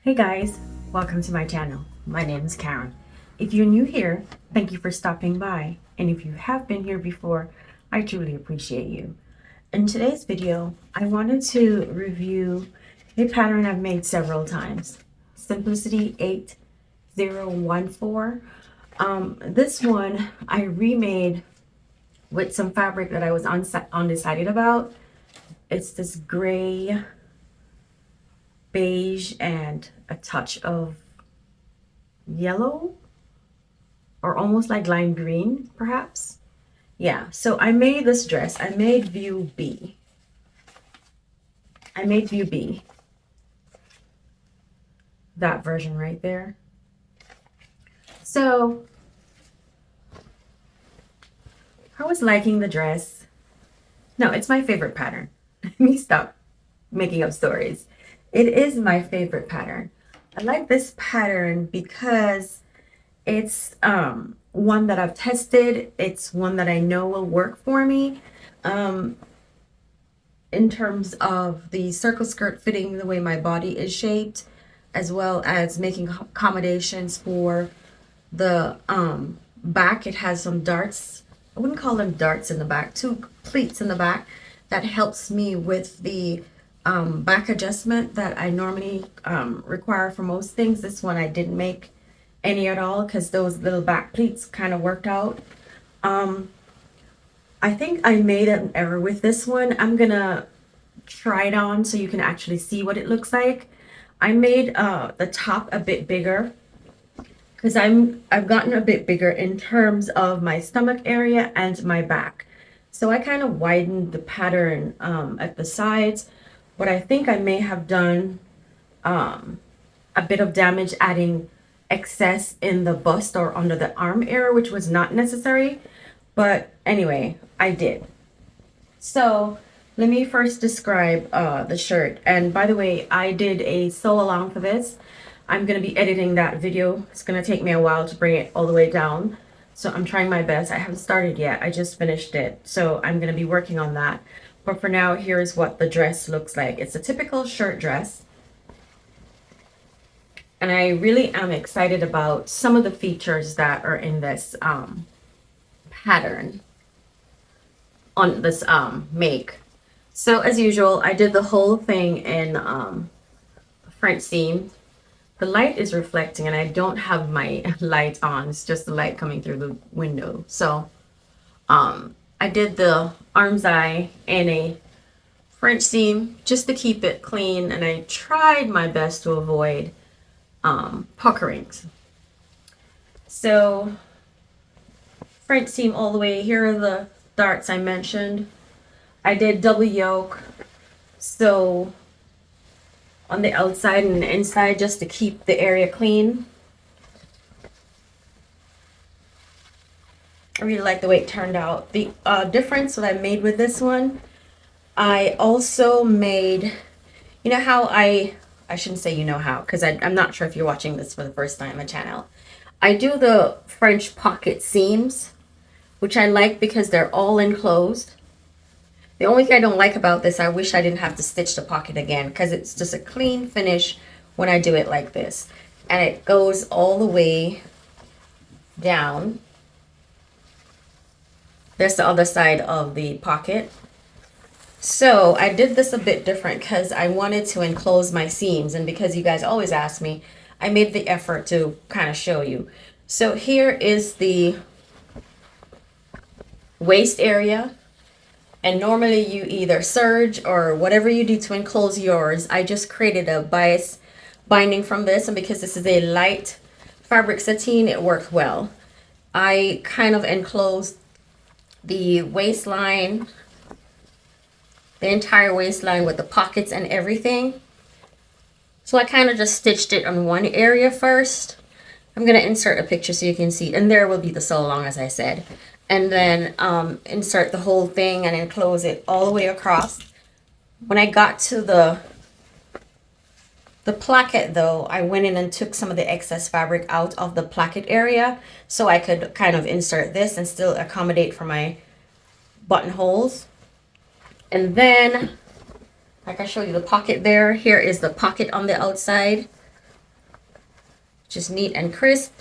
Hey guys, welcome to my channel. My name is Karen. If you're new here, thank you for stopping by. And if you have been here before, I truly appreciate you. In today's video, I wanted to review a pattern I've made several times. Simplicity 8014. This one I remade with some fabric that I was undecided about. It's this gray, beige, and a touch of yellow, or almost like lime green, perhaps. Yeah, so I made this dress. I made view B. I made view B. That version right there. So I was liking the dress. No, it's my favorite pattern. Let me stop making up stories. It is my favorite pattern. I like this pattern because it's one that I've tested. It's one that I know will work for me. In terms of the circle skirt fitting the way my body is shaped, as well as making accommodations for the back. It has some darts. I wouldn't call them darts in the back, two pleats in the back that helps me with the back adjustment that I normally require for most things. This one I didn't make any at all because those little back pleats kind of worked out. I think I made an error with this one. I'm gonna try it on so you can actually see what it looks like. I made the top a bit bigger because I've gotten a bit bigger in terms of my stomach area and my back. So I kind of widened the pattern at the sides, but I think I may have done a bit of damage adding excess in the bust or under the arm area, which was not necessary. But anyway, I did. So let me first describe the shirt. And by the way, I did a sew along for this. I'm going to be editing that video. It's going to take me a while to bring it all the way down. So I'm trying my best. I haven't started yet. I just finished it. So I'm going to be working on that. But for now, here's what the dress looks like. It's a typical shirt dress. And I really am excited about some of the features that are in this pattern, on this make. So as usual, I did the whole thing in French seam. The light is reflecting and I don't have my light on. It's just the light coming through the window. So I did the arm's eye in a French seam just to keep it clean, and I tried my best to avoid puckerings. So French seam all the way. Here are the darts I mentioned. I did double yoke, so on the outside and the inside, just to keep the area clean. I really like the way it turned out. The difference that I made with this one, I also made, you know how I shouldn't say you know how, because I'm not sure if you're watching this for the first time on my channel. I do the French pocket seams, which I like because they're all enclosed. The only thing I don't like about this, I wish I didn't have to stitch the pocket again, because it's just a clean finish when I do it like this. And it goes all the way down. There's the other side of the pocket. So I did this a bit different because I wanted to enclose my seams, and because you guys always ask me, I made the effort to kind of show you. So here is the waist area, and normally you either serge or whatever you do to enclose yours. I just created a bias binding from this, and because this is a light fabric sateen, it worked well. I kind of enclosed the waistline, the entire waistline with the pockets and everything. So I kind of just stitched it on one area first. I'm going to insert a picture so you can see, and there will be the sew along, as I said. And then insert the whole thing and enclose it all the way across. When I got to the placket though, I went in and took some of the excess fabric out of the placket area so I could kind of insert this and still accommodate for my buttonholes. And then, like I showed you the pocket there, here is the pocket on the outside. just neat and crisp.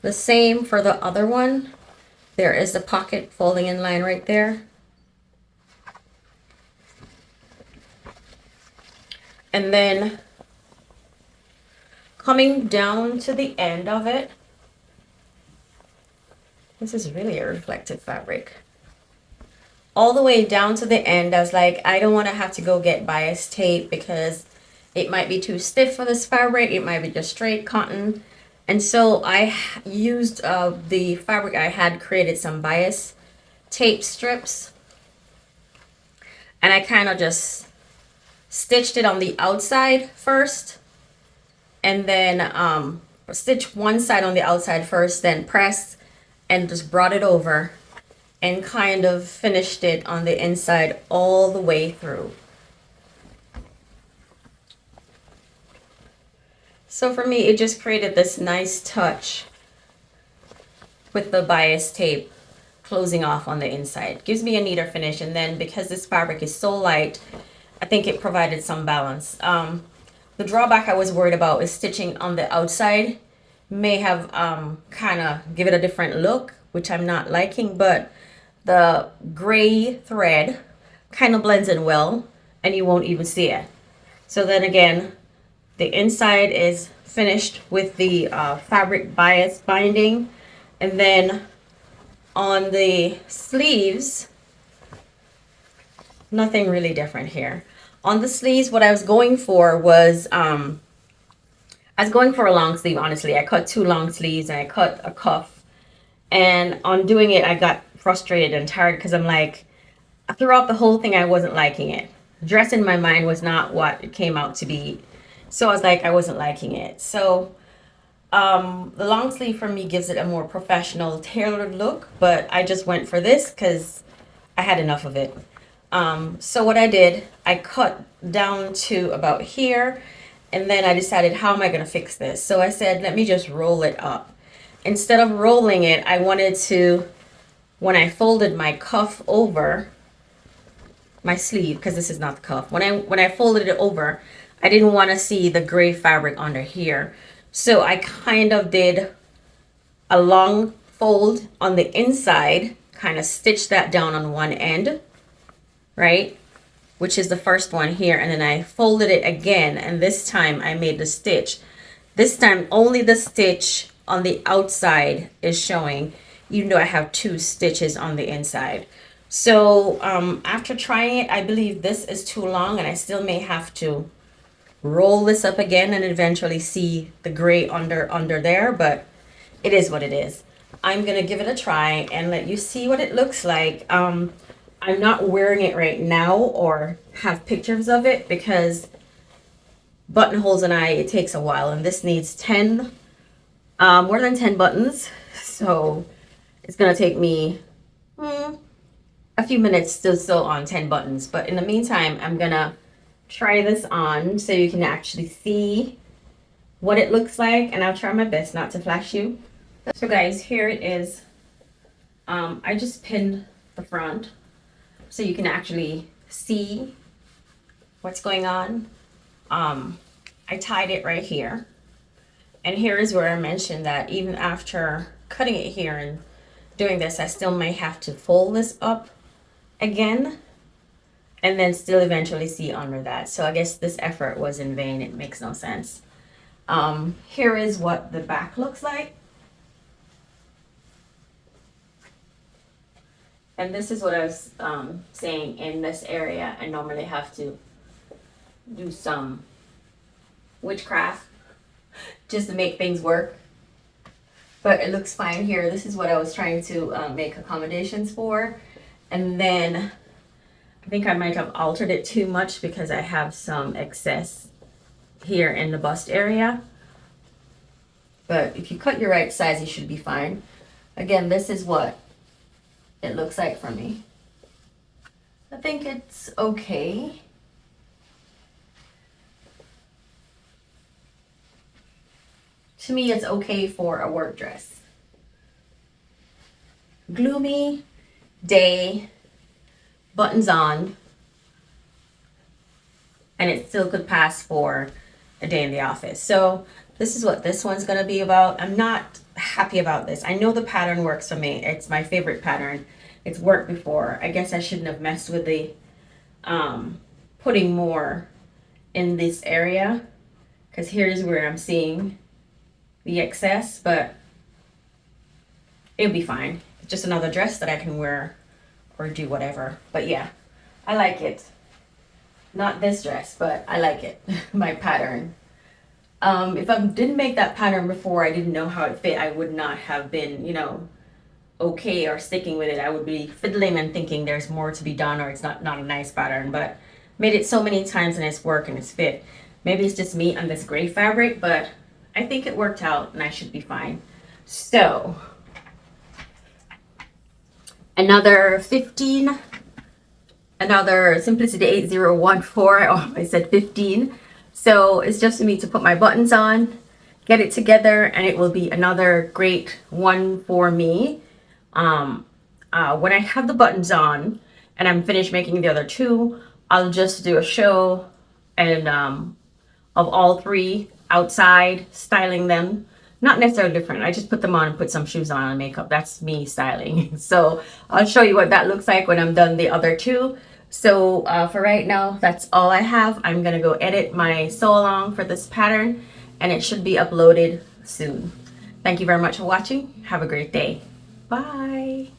The same for the other one. There is the pocket folding in line right there. And then coming down to the end of it, this is really a reflective fabric. All the way down to the end, I was like, I don't want to have to go get bias tape because it might be too stiff for this fabric. It might be just straight cotton. And so I used the fabric I had created some bias tape strips. And I kind of just stitched it on the outside first. And then stitch one side on the outside first, then press and just brought it over and kind of finished it on the inside all the way through. So for me, it just created this nice touch with the bias tape closing off on the inside. Gives me a neater finish, and then because this fabric is so light, I think it provided some balance. The drawback I was worried about is stitching on the outside may have kind of give it a different look, which I'm not liking, but the gray thread kind of blends in well and you won't even see it. So then again, the inside is finished with the fabric bias binding, and then on the sleeves, nothing really different here. On the sleeves, what I was going for was I was going for a long sleeve, honestly. I cut 2 long sleeves and I cut a cuff, and on doing it I got frustrated and tired because I'm like, throughout the whole thing I wasn't liking it. Dress in my mind was not what it came out to be. So I was like, I wasn't liking it. So the long sleeve for me gives it a more professional tailored look, but I just went for this because I had enough of it. So what I did, I cut down to about here, and then I decided, how am I going to fix this? So I said, let me just roll it up. Instead of rolling it, I wanted to, when I folded my cuff over my sleeve, because this is not the cuff, when I folded it over, I didn't want to see the gray fabric under here. So I kind of did a long fold on the inside, kind of stitched that down on one end, right? Which is the first one here. And then I folded it again. And this time I made the stitch. This time only the stitch on the outside is showing, even though I have 2 stitches on the inside. So after trying it, I believe this is too long and I still may have to roll this up again and eventually see the gray under there, but it is what it is. I'm gonna give it a try and let you see what it looks like. I'm not wearing it right now or have pictures of it because buttonholes and it takes a while, and this needs 10 more than 10 buttons, so it's gonna take me a few minutes to sew on 10 buttons. But in the meantime, I'm gonna try this on so you can actually see what it looks like, and I'll try my best not to flash you. So guys, here it is. I just pinned the front so you can actually see what's going on. I tied it right here, and here is where I mentioned that even after cutting it here and doing this, I still may have to fold this up again and then still eventually see under that. So I guess this effort was in vain. It makes no sense. Here is what the back looks like. And this is what I was saying, in this area I normally have to do some witchcraft just to make things work. But it looks fine here. This is what I was trying to make accommodations for. And then I think I might have altered it too much because I have some excess here in the bust area. But if you cut your right size, you should be fine. Again, this is what it looks like for me. I think it's okay. To me, it's okay for a work dress. Gloomy day, buttons on, and it still could pass for a day in the office. So this is what this one's gonna be about. I'm not happy about this. I know the pattern works for me. It's my favorite pattern. It's worked before. I guess I shouldn't have messed with the putting more in this area, because here's where I'm seeing the excess, but it'll be fine. It's just another dress that I can wear or do whatever. But yeah, I like it. Not this dress, but I like it. My pattern. If I didn't make that pattern before, I didn't know how it fit, I would not have been, you know, okay or sticking with it. I would be fiddling and thinking there's more to be done, or it's not a nice pattern. But made it so many times and it's worked and it's fit. Maybe it's just me and this gray fabric, but I think it worked out and I should be fine. So another 15, another Simplicity 8014. Oh, I said 15. So it's just for me to put my buttons on, get it together, and it will be another great one for me. When I have the buttons on and I'm finished making the other two, I'll just do a show and of all three outside, styling them. Not necessarily different. I just put them on and put some shoes on and makeup. That's me styling. So I'll show you what that looks like when I'm done the other two. So for right now, that's all I have. I'm gonna go edit my sew along for this pattern, and it should be uploaded soon. Thank you very much for watching. Have a great day. Bye.